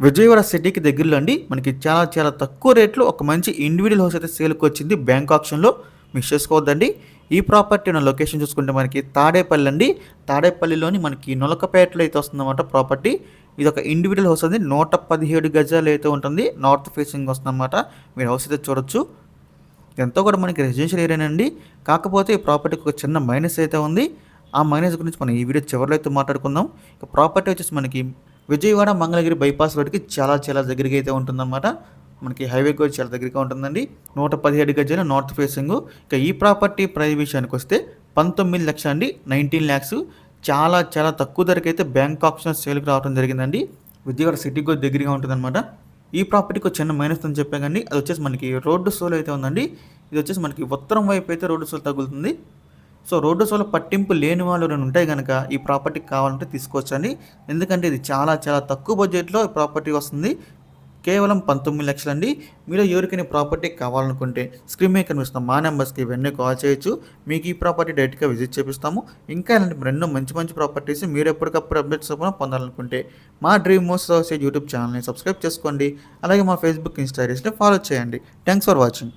విజయవాడ సిటీకి దగ్గరలో అండి మనకి చాలా చాలా తక్కువ రేట్లో ఒక మంచి ఇండివిడ్యువల్ హౌస్ అయితే సేల్కి వచ్చింది బ్యాంక్ ఆప్షన్లో. మిస్ చేసుకోవద్దండి. ఈ ప్రాపర్టీ ఉన్న లొకేషన్ చూసుకుంటే మనకి తాడేపల్లి అండి. తాడేపల్లిలోని మనకి నులకపేటలో అయితే వస్తుందన్నమాట ప్రాపర్టీ. ఇది ఒక ఇండివిడ్యువల్ హౌస్ అండి. 117 గజాలు అయితే ఉంటుంది. నార్త్ ఫేసింగ్ వస్తుందన్నమాట. మీరు హౌస్ అయితే చూడొచ్చు. ఎంతో కూడా మనకి రెసిడెన్షియల్ ఏరియానండి. కాకపోతే ఈ ప్రాపర్టీకి ఒక చిన్న మైనస్ అయితే ఉంది. ఆ మైనస్ గురించి మనం ఈ వీడియో చివరిలో అయితే మాట్లాడుకుందాం. ఇక ప్రాపర్టీ వచ్చేసి మనకి విజయవాడ మంగళగిరి బైపాస్ రోడ్కి చాలా చాలా దగ్గరగా అయితే ఉంటుందన్నమాట. మనకి హైవే కూడా చాలా దగ్గరగా ఉంటుందండి. 117 గజాలు నార్త్ ఫేసింగ్. ఇక ఈ ప్రాపర్టీ ప్రైస్ విషయానికి వస్తే 19 లక్షలు అండి, 19 ల్యాక్స్. చాలా చాలా తక్కువ ధరకైతే బ్యాంక్ ఆప్షన్ సేల్కి రావడం జరిగిందండి. విజయవాడ సిటీకి కూడా దగ్గరగా ఉంటుందన్నమాట. ఈ ప్రాపర్టీకి ఒక చిన్న మైనస్ అని చెప్పా కానీ అది వచ్చేసి మనకి రోడ్డు సోల్ అయితే ఉందండి. ఇది వచ్చేసి మనకి ఉత్తరం వైపు అయితే రోడ్డు సోల్ తగులుతుంది. సో రోడ్డు సోల్ పట్టింపు లేని వాళ్ళు రెండు ఉంటాయి కనుక ఈ ప్రాపర్టీకి కావాలంటే తీసుకోవచ్చండి. ఎందుకంటే ఇది చాలా చాలా తక్కువ బడ్జెట్లో ఈ ప్రాపర్టీ వస్తుంది. కేవలం 19 లక్షలు అండి. మీరు ఎవరికైనా ప్రాపర్టీ కావాలనుకుంటే స్క్రీన్ మీద కనిపిస్తున్న మా నెంబర్స్కి వెంటనే కాల్ చేయొచ్చు. మీకు ఈ ప్రాపర్టీ డైరెక్ట్గా విజిట్ చేపిస్తాము. ఇంకా ఇలాంటి మరెన్నో మంచి మంచి ప్రాపర్టీస్ మీరు ఎప్పటికప్పుడు అప్డేట్స్ పొందాలనుకుంటే మా డ్రీమ్ మోస్ట్ యూట్యూబ్ ఛానల్ని సబ్స్క్రైబ్ చేసుకోండి. అలాగే మా ఫేస్బుక్ ఇన్స్టాగ్రామ్ని ఫాలో చేయండి. Thanks for watching.